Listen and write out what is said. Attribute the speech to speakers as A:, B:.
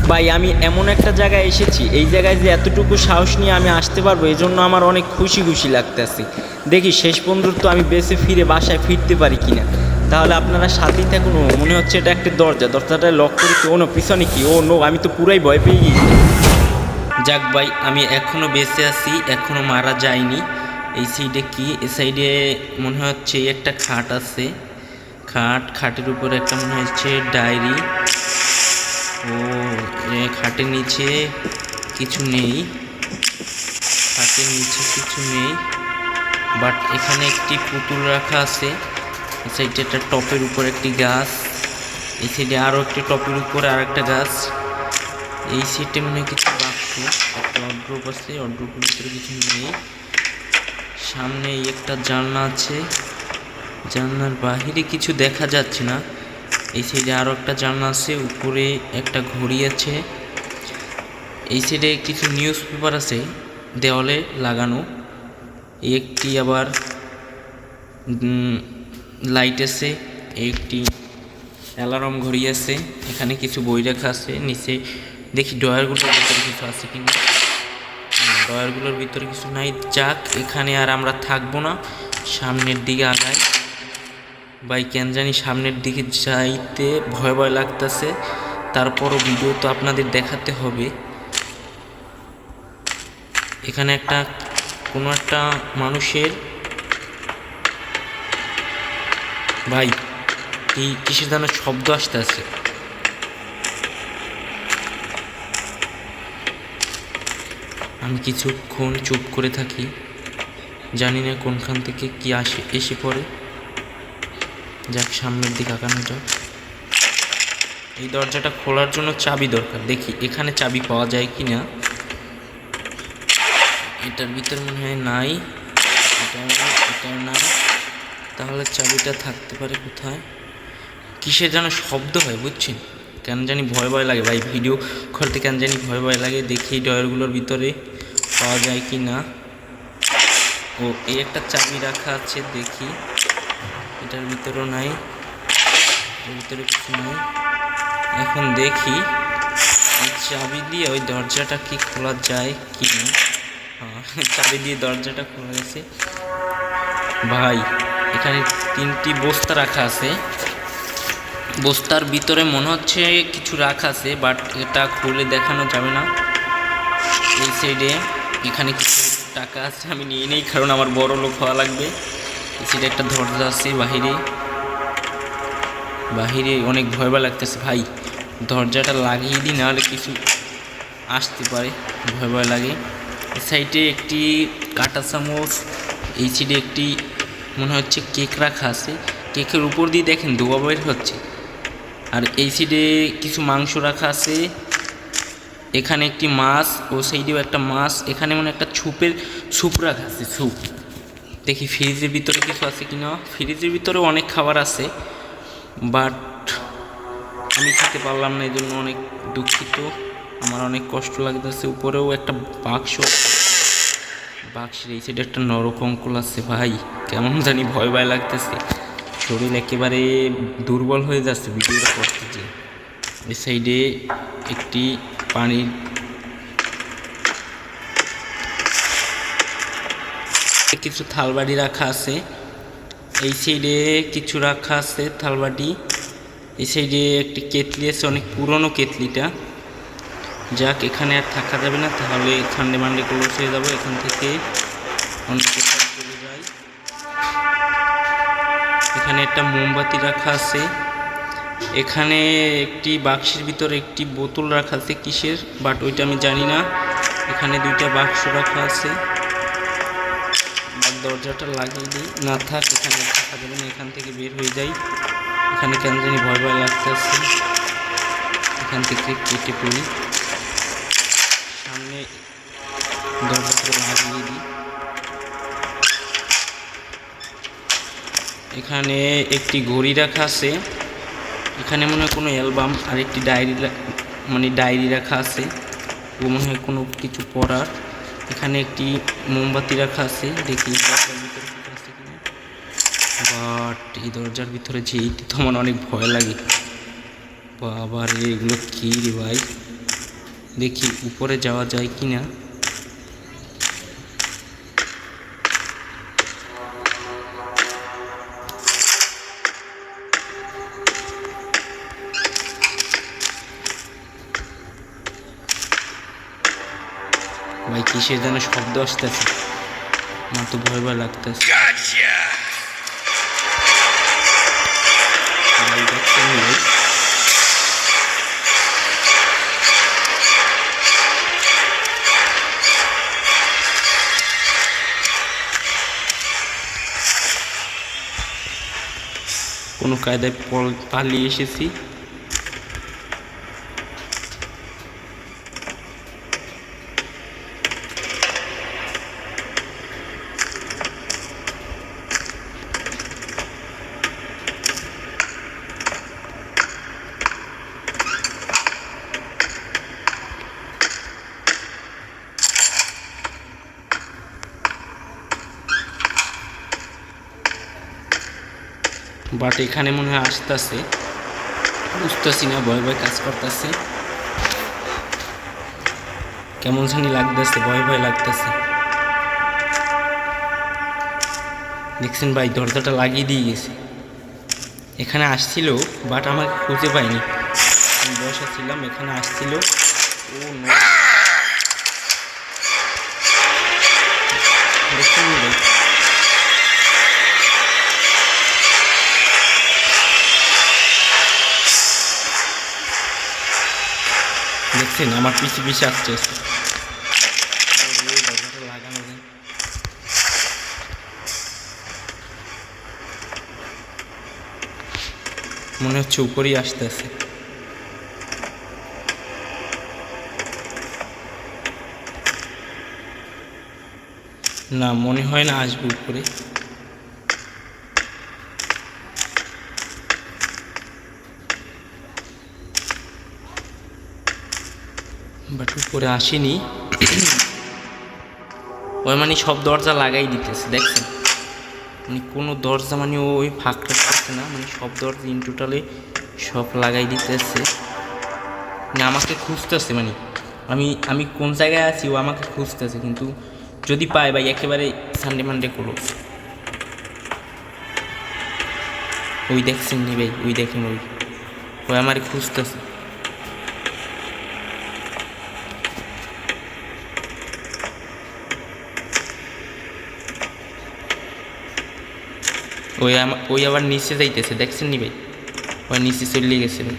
A: ভাই আমি এমন একটা জায়গায় এসেছি, এই জায়গায় যে এতটুকু সাহস নিয়ে আমি আসতে পারবো এই জন্য আমার অনেক খুশি খুশি লাগতেছে। দেখি শেষ পর্যন্ত আমি বেঁচে ফিরে বাসায় ফিরতে পারি কিনা। তাহলে আপনারা সাথেই থাকুন। মনে হচ্ছে এটা একটা দরজাটা লক করে ও নো, পিছনে কি, ও নো, আমি তো পুরাই ভয় পেয়ে গেছি। যাক ভাই, আমি এখনও বেঁচে আছি, এখনও মারা যাইনি। এই সাইডে কি, এই সাইডে মনে হচ্ছে একটা খাট আছে, খাটের উপরে একটা মনে হচ্ছে ডায়েরি। ও, খাটের নিচে কিছু নেই, খাটের নিচে কিছু নেই, বাট এখানে একটি পুতুল রাখা আছে। এই সাইডে একটা টপের উপর একটি গাছ, এই সাইডে আরও একটি টপের উপরে আর একটা গাছ। এই সাইডে মনে হয় কিছু বাক্স, একটা অড্রপ আছে, অড্রপের ভিতরে কিছু নেই। সামনে একটা জানলা আছে, জানলার বাহিরে কিছু দেখা যাচ্ছে না। এই সাইডে আরও একটা জানলা আছে, উপরে একটা ঘড়ি আছে। এই সাইডে কিছু নিউজ পেপার আছে দেওয়ালে লাগানো। একটি আবার লাইট আছে, একটি অ্যালার্ম ঘড়ি আছে। এখানে কিছু বই রাখা আছে। নিচে দেখি ড্রয়ারগুলোর ভিতরে কিছু আছে কিনা। ড্রয়ারগুলোর ভিতরে কিছু নাই। যাক, এখানে আর আমরা থাকবো না, সামনের দিকে আগাই। ভাই কেন জানি সামনের দিকে যাইতে ভয় ভয় লাগতেছে, তারপরও ভিডিও তো আপনাদের দেখাতে হবে। এখানে কোনো একটা মানুষের, ভাই কিসের যেন শব্দ আসতে আছে। আমি কিছুক্ষণ চুপ করে থাকি, জানি না কোনখান থেকে কি এসে পড়ে। যাক, সামনের দিকে আগানো যাক। এই দরজাটা খোলার জন্য চাবি দরকার, দেখি এখানে চাবি পাওয়া যায় কি না। এটার ভিতরে মনে হয় নাই, এটা না, তাহলে চাবিটা থাকতে পারে কোথায়। কিসের যেন শব্দ হয় বুঝছেন, কেন জানি ভয় ভয় লাগে ভাই, ভিডিও করতে কেন জানি ভয় ভয় লাগে। দেখি ড্রয়ারগুলোর ভিতরে পাওয়া যায় কি না। ও, এই একটা চাবি রাখা আছে, দেখি এটার ভিতরেও নাই, এর ভিতরে কিছু নাই। এখন দেখি এই চাবি দিয়ে ওই দরজাটা কি খোলা যায় কি না। হ্যাঁ, চাবি দিয়ে দরজাটা খোলা গেছে। ভাই এখানে 3টি বস্তা রাখা আছে, বস্তার ভিতরে মনে হচ্ছে কিছু রাখা আছে, বাট এটা খুলে দেখানো যাবে না। এই সাইডে এখানে কিছু টাকা আছে, আমি নিয়ে নেই কারণ আমার বড় লোক হওয়া লাগবে। এই সাইডে একটা দরজা আছে, বাহিরে অনেক ভয় ভয় লাগতেছে ভাই, দরজাটা লাগিয়ে দিই, নাহলে কিছু আসতে পারে, ভয় ভয় লাগে। এই সাইডে একটি কাঁটা চামচ, এই সাইডে একটি মনে হচ্ছে কেক রাখা আছে, কেকের উপর দিয়ে দেখেন ধোয়া বের হচ্ছে। আর এই সাইডে কিছু মাংস রাখা আছে, এখানে একটি মাছ, ও সাইডেও একটা মাছ। এখানে মনে একটা স্যুপ রাখা আছে, স্যুপ। দেখি ফ্রিজের ভিতরে কিছু আছে কিনা। ফ্রিজের ভিতরে অনেক খাবার আছে, বাট আমি খেতে পারলাম না, এই জন্য অনেক দুঃখিত, আমার অনেক কষ্ট লাগতেছে। উপরেও একটা বাক্সের এই সাইডে একটা নরকঙ্কল আছে। ভাই কেমন জানি ভয় ভয় লাগতেছে, শরীর একেবারে দুর্বল হয়ে যাচ্ছে ভিডিওটা করতে যে। এই সাইডে একটি পানির কিছু থালবাটি রাখা আছে, এই সাইডে কিছু রাখা আছে থালবাটি। এই সাইডে একটি কেতলি আছে, অনেক পুরনো কেতলিটা। যাক, এখানে আর থাকা যাবে না, তাহলে ঠান্ডে মান্ডে ক্লোজ হয়ে যাবো, এখান থেকে অন্য কোথাও চলে যাই। এখানে একটা মোমবাতি রাখা আছে, এখানে একটি বাক্সের ভিতরে একটি বোতল রাখা আছে কিসের, বাট ওইটা আমি জানি না। এখানে 2টা বাক্স রাখা আছে, দরজাটা লাগিয়ে দিই, না থাক, এখানে থাকা যাবে না, এখান থেকে বের হয়ে যাই। এখানে কেন জানি ভয় ভয় লাগতেছে, এখান থেকে কেটে পড়ি, সামনে দরজাটা লাগিয়ে দিই। এখানে একটি ঘড়ি রাখা আছে, এখানে মনে হয় কোনো অ্যালবাম আর একটি ডায়েরি রাখা আছে, ও মনে হয় কোনো কিছু পড়ার। এখানে একটি মোমবাতি রাখা আছে, দেখি দরজার ভিতরে কিছু আছে কিনা। বাট এই দরজার ভিতরে যেতে তো আমার অনেক ভয় লাগে, বাবা রে, এগুলো কি রে ভাই? দেখি উপরে যাওয়া যায় কি না। ভাই কিসের যেন শব্দ আসতেছে, আমার তো ভয় ভয় লাগতেছে। ভাই দেখছেন ভাই, কোনো কায়দায় পালিয়ে এসেছি। বাট এখানে মনে হয় আসতেছে, বুঝতেছি না, ভয় ভয় কাজ করতেছে, কেমন জানি লাগতেছে, ভয় ভয় লাগতেছে। দেখছেন ভাই, দরজাটা লাগিয়ে দিয়ে গেছে। এখানে আসছিল বাট আমাকে খুঁজে পাইনি, আমি বসা ছিলাম, এখানে আসছিল। ও নো, দেখছেন ভাই, দেখছেন আমার পিছিয়ে পিছিয়ে আসছে। লাগানো যায়, মনে হচ্ছে উপরেই আসতেছে। না, মনে হয় না আসবে উপরে। বাট উপরে আসেনি। ওই মানে সব দরজা লাগাই দিতেছে, দেখছেন, মানে কোনো দরজা মানে ওই ফাঁক রাখতেছে না, মানে সব দরজা ইন টোটালে সব লাগাই দিতেছে। মানে আমাকে খুঁজতেছে, মানে আমি কোন জায়গায় আছি ও আমাকে খুঁজতেছে, কিন্তু যদি পায় ভাই একেবারে সানডে মানডে করো। ওই দেখছেন নি ভাই, ওই দেখেন, ওই আমারে খুঁজতেছে। ওই আবার নিচে যাইতেছে, দেখছেন নি ভাই, ওই নিচে চলে গেছে ভাই।